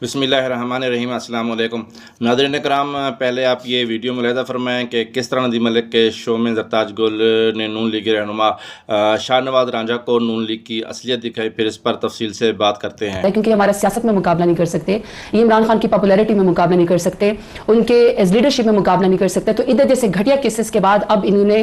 बिस्मिल्लाहिर्रहमानिर्रहीम। अस्सलाम वालेकुम नाज़रीन करام, पहले आप ये वीडियो मुलाहिज़ा फरमाएँ कि किस तरह नदीम मलिक के शो में ज़रताज गुल ने नून लीग रहनुमा शाहनवाज रांझा को नून लीग की असलियत दिखाई, फिर इस पर तफसील से बात करते हैं। क्योंकि हमारा सियासत में मुकाबला नहीं कर सकते, ये इमरान खान की पॉपुलैरिटी में मुकाबला नहीं कर सकते, उनके एज लीडरशिप में मुकाबला नहीं कर सकते। तो इधर जैसे घटिया केसेस के बाद अब इन्होंने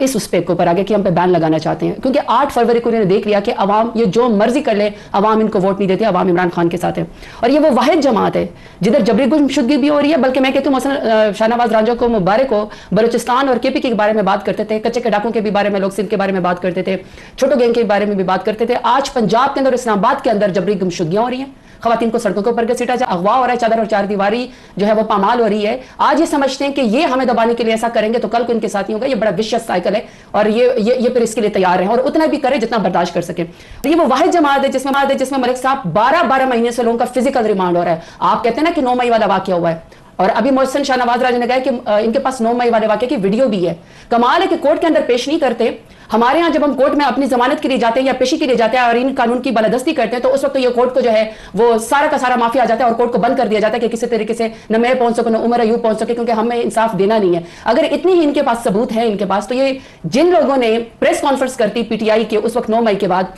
इस उस पे ऊपर आगे कि हम पे बैन लगाना चाहते हैं, क्योंकि 8 फरवरी को इन्होंने देख लिया कि अवाम ये जो मर्जी कर ले, अवाम इनको वोट नहीं देते, अवाम इमरान खान के साथ है। और ये वो वाहिद जमात है जिधर जबरी गुमशुदगी भी हो रही है। बल्कि मैं कहती हूँ शाहनवाज रांझा को मुबारक हो, बलूचिस्तान और केपी के बारे में बात करते थे, कच्चे के डाकों के भी बारे में लोग सिंध के बारे में बात करते थे, छोटो गैंग के बारे में भी बात करते थे। आज पंजाब के अंदर, इस्लामाबाद के अंदर जबरी गुमशुदगियां हो रही हैं, खवातीन को सड़कों के ऊपर घसीटा जा, अगवा हो रहा है, चादर और चार दीवारी जो है वो पामाल हो रही है। आज ये समझते हैं कि ये हमें दबाने के लिए ऐसा करेंगे तो कल को इनके साथ ही होगा। ये बड़ा विशियस साइकिल है और ये फिर इसके लिए तैयार है और उतना भी करे जितना बर्दाश्त कर सके। ये वो वाहिद जमात है जिसमें मलिक साहब 12 महीने से लोगों का फिजिकल रिमांड हो रहा है। आप कहते हैं ना कि 9 मई वाला वाकया हुआ है, और अभी मोहसिन शाहनवाज रांझा ने कहा कि इनके पास 9 मई वाले वाकये की वीडियो भी है। कमाल है कि कोर्ट के अंदर पेश नहीं करते। हमारे यहाँ जब हम कोर्ट में अपनी जमानत के लिए जाते हैं या पेशी के लिए जाते हैं और इन कानून की बालादस्ती करते हैं, तो उस वक्त तो ये कोर्ट को जो है वो सारा का सारा माफी आ जाता है और कोर्ट को बंद कर दिया जाता है कि किसी तरीके से न मैं पहुंच सकूं न उमर अयूब पहुंच सके, क्योंकि हमें इंसाफ देना नहीं है। अगर इतनी ही इनके पास सबूत है इनके पास, तो ये जिन लोगों ने प्रेस कॉन्फ्रेंस करती पीटीआई के उस वक्त 9 मई के बाद,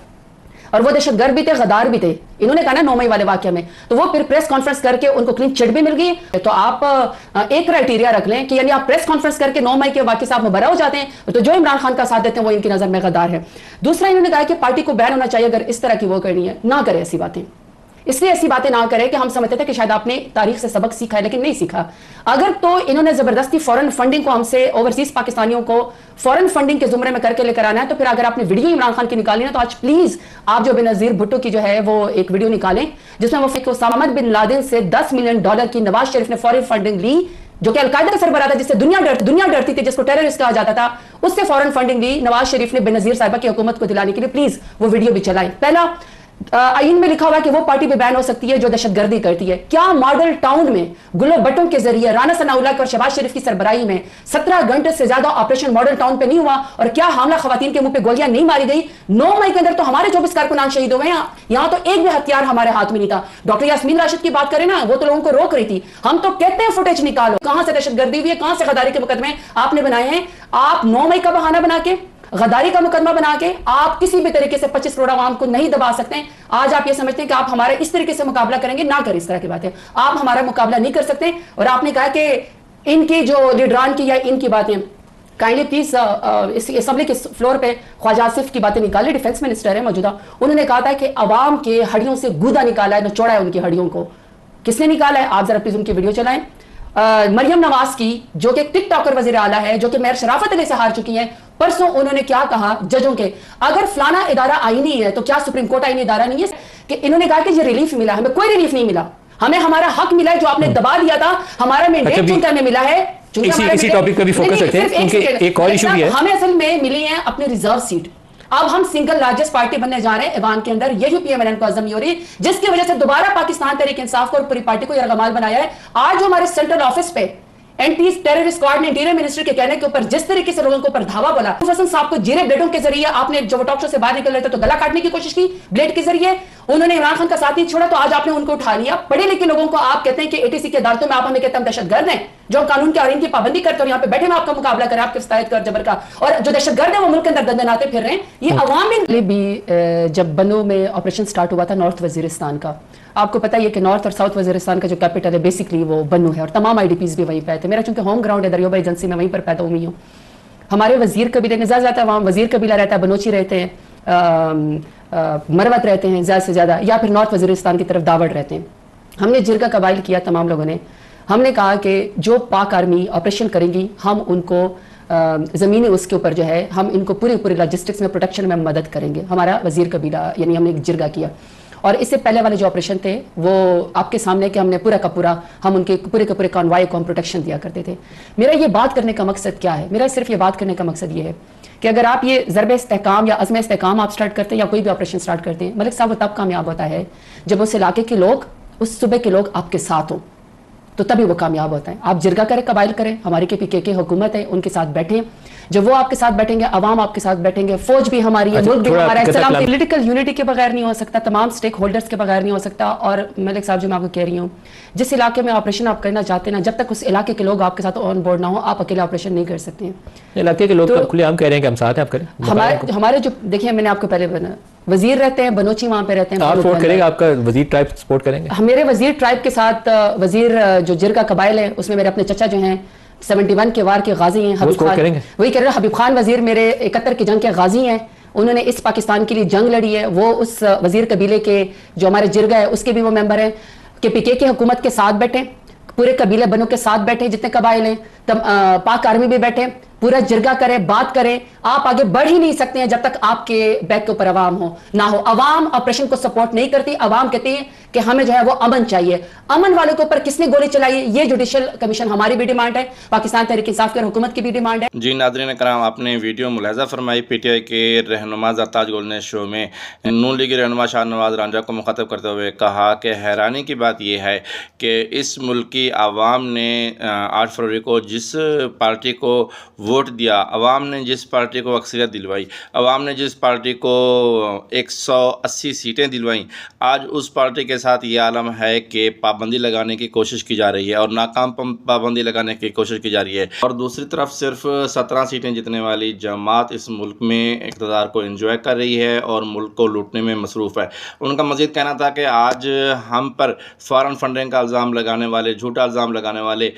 और वो दहशतगर्द भी थे, गद्दार भी थे, इन्होंने कहा ना 9 मई वाले वाकये में, तो वो फिर प्रेस कॉन्फ्रेंस करके उनको क्लीन चिट भी मिल गई। तो आप एक क्राइटेरिया रख लें कि यानी आप प्रेस कॉन्फ्रेंस करके 9 मई के वाकये से आप मुबर्रा हो जाते हैं, तो जो इमरान खान का साथ देते हैं वो इनकी नजर में गद्दार है। दूसरा, इन्होंने कहा कि पार्टी को बैन होना चाहिए अगर इस तरह की वो करनी है। ना करे ऐसी बातें, इसलिए ऐसी बातें ना करें कि हम समझते थे कि शायद आपने तारीख से सबक सीखा है, लेकिन नहीं सीखा। अगर तो इन्होंने जबरदस्ती फॉरेन फंडिंग को हमसे, ओवरसीज पाकिस्तानियों को फॉरेन फंडिंग के जुमरे में करके लेकर आना है, तो फिर अगर आपने वीडियो इमरान खान की निकाली ना, तो आज प्लीज आप जो बेनजीर भुट्टो की जो है वो एक वीडियो निकालें जिसमें वो ओसामा बिन लादेन से $10 मिलियन की नवाज शरीफ ने फॉरेन फंडिंग ली, जो कि अलकायदा का सरबराह था, जिससे दुनिया डरती थी, जिसको टेररिस्ट कहा जाता था, उससे फॉरेन फंडिंग ली नवाज शरीफ ने बेनजीर साहिबा की हुकूमत को दिलाने के लिए। प्लीज वो वीडियो भी चलाएं। पहला, आईन में लिखा हुआ है कि वो पार्टी भी बैन हो सकती है जो दहशतगर्दी करती है। क्या मॉडल टाउन में गुलो भट्टों के जरिए राना सनाउल्लाह और शहबाज शरीफ की सरबराही में 17 घंटे से ज्यादा ऑपरेशन मॉडल टाउन पे नहीं हुआ? और क्या हमला खवातीन के मुंह पे गोलियां नहीं मारी गई? 9 मई के अंदर तो हमारे 24 कारकुनान शहीद हुए हैं, यहां तो एक भी हथियार हमारे हाथ में नहीं था। डॉक्टर यास्मीन राशिद की बात करें ना, वो तो लोगों को रोक रही थी। हम तो कहते हैं फुटेज निकालो, कहां से दहशतगर्दी हुई है, कहां से गद्दारी के मुकदमे आपने बनाए हैं। आप 9 मई का बहाना बना के, गद्दारी का मुकदमा बना के आप किसी भी तरीके से 25 करोड़ आवाम को नहीं दबा सकते हैं। आज आप ये समझते हैं कि आप हमारे इस तरीके से मुकाबला करेंगे, ना करें इस तरह की बातें। आप हमारा मुकाबला नहीं कर सकते। और आपने कहा कि इनकी जो लीडरान की या इनकी बातें, काइंडली प्लीज इस असेंबली के फ्लोर पे ख्वाजा आसिफ की बातें निकाले, डिफेंस मिनिस्टर है मौजूदा, उन्होंने कहा था कि अवाम के हड्डियों से गूदा निकाला है, नचोड़ा है उनकी हड्डियों को। किसने निकाला है? आप जरा प्लीज उनकी वीडियो चलाएं। मरियम नवाज की, जो कि टिक टॉकर वजीर आला है, जो कि मेयर शराफत अली से हार चुकी हैं, परसों उन्होंने क्या कहा जजों के, अगर फलाना इदारा आईनी है तो क्या सुप्रीम कोर्ट आईनी इदारा नहीं है? कि इन्होंने कहा कि ये रिलीफ मिला, हमें कोई रिलीफ नहीं मिला, हमें हमारा हक मिला है जो आपने दबा दिया था, हमारा मैंडेट चुनकर हमें मिला है। इसी टॉपिक पर भी फोकस रखते हैं, एक और इशू भी है। हमें असल में मिली है अपनी रिजर्व सीट। अब हम सिंगल लार्जेस्ट पार्टी बनने जा रहे हैं ईवान के अंदर, यही पीएमएलएन को अज़म हो रही, जिसकी वजह से दोबारा पाकिस्तान तहरीक इंसाफ को और पूरी पार्टी को यरगमाल बनाया है। आज जो हमारे सेंट्रल ऑफिस पे एंटी टेररिस्ट स्क्वाड ने इंटीरियर मिनिस्टर के कहने के ऊपर जिस तरीके से लोगों के ऊपर धावा बोला, हसन साहब को जीरे ब्लेडों के जरिए आपने, जो टॉक शो से बाहर निकल रहे थे तो गला काटने की कोशिश की ब्लेड के जरिए, उन्होंने इमरान खान का साथ नहीं छोड़ा, तो आज आपने उनको उठा लिया। पढ़े लिखे लोगों को आप कहते हैं कि एटीसी के अदालतों में आप हमें कहते हैं हम दहशतगर्द हैं, जो कानून के आईन की पाबंदी करते हैं, यहाँ पे बैठे में आपका मुकाबला करें, आपके सतायत कर जबर का, और जो दहशतगर्द है वो मुल्क के अंदर दंदनाते फिर रहे हैं। ये अवामी भी जब बनो में ऑपरेशन स्टार्ट हुआ था नॉर्थ वजीरिस्तान का, आपको पता है कि नॉर्थ और साउथ वजीरिस्तान का जो कैपिटल है बेसिकली वो बन्नू है, और तमाम आईडीपीज भी वहीं पे थे। मेरा चूंकि होम ग्राउंड है दरियोबा एजेंसी में, वहीं पर पैदा हुई हूँ। हमारे वजीर कबीले ने ज़्यादा जाता है, वहाँ वजीर कबीला रहता है, बलोची रहते हैं, मरवत रहते हैं ज़्यादा से ज़्यादा, या फिर नॉर्थ वजीरिस्तान की तरफ दावड़ रहते हैं। हमने जिरगा कबाइल किया तमाम लोगों ने, हमने कहा कि जो पाक आर्मी ऑपरेशन करेंगी हम उनको ज़मीनी उसके ऊपर जो है हम इनको पूरी लॉजिस्टिक्स में, प्रोटेक्शन में मदद करेंगे। हमारा वजीर कबीला यानी हमने एक जिरगा किया। और इससे पहले वाले जो ऑपरेशन थे वो आपके सामने कि हमने पूरा का पूरा हम उनके पूरे के पूरे कॉन्वाय को हम प्रोटेक्शन दिया करते थे। मेरा ये बात करने का मकसद क्या है? मेरा सिर्फ ये बात करने का मकसद ये है कि अगर आप ये ज़रब इस्तेहकाम या अज़्म इस्तेहकाम आप स्टार्ट करते हैं या कोई भी ऑपरेशन स्टार्ट करते हैं, मलिक साहब वो तब कामयाब होता है जब उस इलाके के लोग, उस सूबे के लोग आपके साथ हों। تو تبھی وہ کامیاب ہوتا ہے. آپ جرگہ کریں, قبائل کریں, ہماری کے حکومت ہے, ان کے ساتھ بیٹھیں. جب وہ آپ کے ساتھ بیٹھیں گے, عوام آپ کے ساتھ بیٹھیں گے, فوج بھی ہماری ہے, ملک بھی ہمارا ہے. سلام پولیٹیکل یونٹی کے بغیر نہیں ہو سکتا, تمام سٹیک ہولڈرز کے بغیر نہیں ہو سکتا. اور ملک صاحب جو میں آپ کو کہہ رہی ہوں, جس علاقے میں آپریشن آپ کرنا چاہتے ہیں نا, جب تک اس علاقے کے لوگ آپ کے ساتھ آن بورڈ نہ ہو, آپ اکیلے آپریشن نہیں کر سکتے ہیں. علاقے کے لوگ کھلے عام کہہ رہے ہیں کہ ہم ساتھ ہیں, آپ کریں. ہمارے جو دیکھیں, میں نے آپ کو پہلے وزیر رہتے ہیں بنوچی, وہاں پہ رہتے ہیں. آپ سپورٹ کریں گے, آپ کا وزیر ٹرائب سپورٹ کریں گے؟ میرے وزیر ٹرائب کے ساتھ وزیر جو جرگہ قبائل ہے, اس میں میرے اپنے چچا جو ہیں 71 کے وار کے غازی ہیں, حبیب خان. وہی کہہ رہے ہیں, حبیب خان وزیر میرے 71 کی جنگ کے غازی ہیں. انہوں نے اس پاکستان کے لیے جنگ لڑی ہے. وہ اس وزیر قبیلے کے جو ہمارے جرگہ ہے اس کے بھی وہ ممبر ہیں. کہ پی کے حکومت کے ساتھ بیٹھیں, پورے قبیلے بنوں کے ساتھ بیٹھیں, جتنے قبائل ہیں, پاک آرمی بھی بیٹھیں, پورا جرگہ کریں, بات کریں. آپ آگے بڑھ ہی نہیں سکتے ہیں جب تک آپ کے بیک کے اوپر عوام ہو نہ ہو. عوام آپریشن کو سپورٹ نہیں کرتی. عوام کہتی ہے کہ ہمیں جو ہے وہ امن چاہیے. امن والوں کے اوپر کس نے گولی چلائی, یہ جوڈیشل کمیشن ہماری بھی ڈیمانڈ ہے, پاکستان تحریک انصاف کی حکومت کی بھی ڈیمانڈ ہے. جی ناظرین کرام, آپ نے ویڈیو ملاحظہ فرمائی. پی ٹی آئی کے رہنما زرتاج گل نے شو میں نون لیگی رہنما شاہ نواز رانجھا کو مخاطب کرتے ہوئے کہا کہ حیرانی کی بات یہ ہے کہ اس ملک کی عوام نے 8 فروری کو جس پارٹی کو ووٹ دیا, عوام نے جس پارٹی کو اکثریت دلوائی, عوام نے جس پارٹی کو 180 سیٹیں دلوائیں, آج اس پارٹی کے ساتھ یہ عالم ہے کہ پابندی لگانے کی کوشش کی جا رہی ہے اور ناکام پابندی لگانے کی کوشش کی جا رہی ہے. اور دوسری طرف صرف 17 سیٹیں جتنے والی جماعت اس ملک میں اقتدار کو انجوائے کر رہی ہے اور ملک کو لوٹنے میں مصروف ہے. ان کا مزید کہنا تھا کہ آج ہم پر فارن فنڈنگ کا الزام لگانے والے, جھوٹا الزام لگانے والے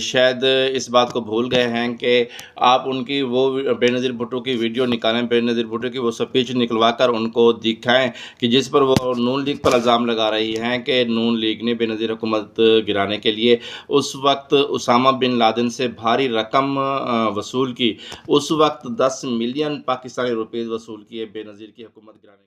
شاید اس بات کو بھول گئے ہیں کہ آپ ان کی وہ بے نظیر بھٹو کی ویڈیو نکالیں, بے نظیر بھٹو کی وہ سپیچ نکلوا کر ان کو دکھائیں کہ جس پر وہ نون لیگ پر الزام لگا رہی ہیں کہ نون لیگ نے بے نظیر حکومت گرانے کے لیے اس وقت اسامہ بن لادن سے بھاری رقم وصول کی, اس وقت 10 ملین پاکستانی روپیز وصول کیے بے نظیر کی حکومت گرانے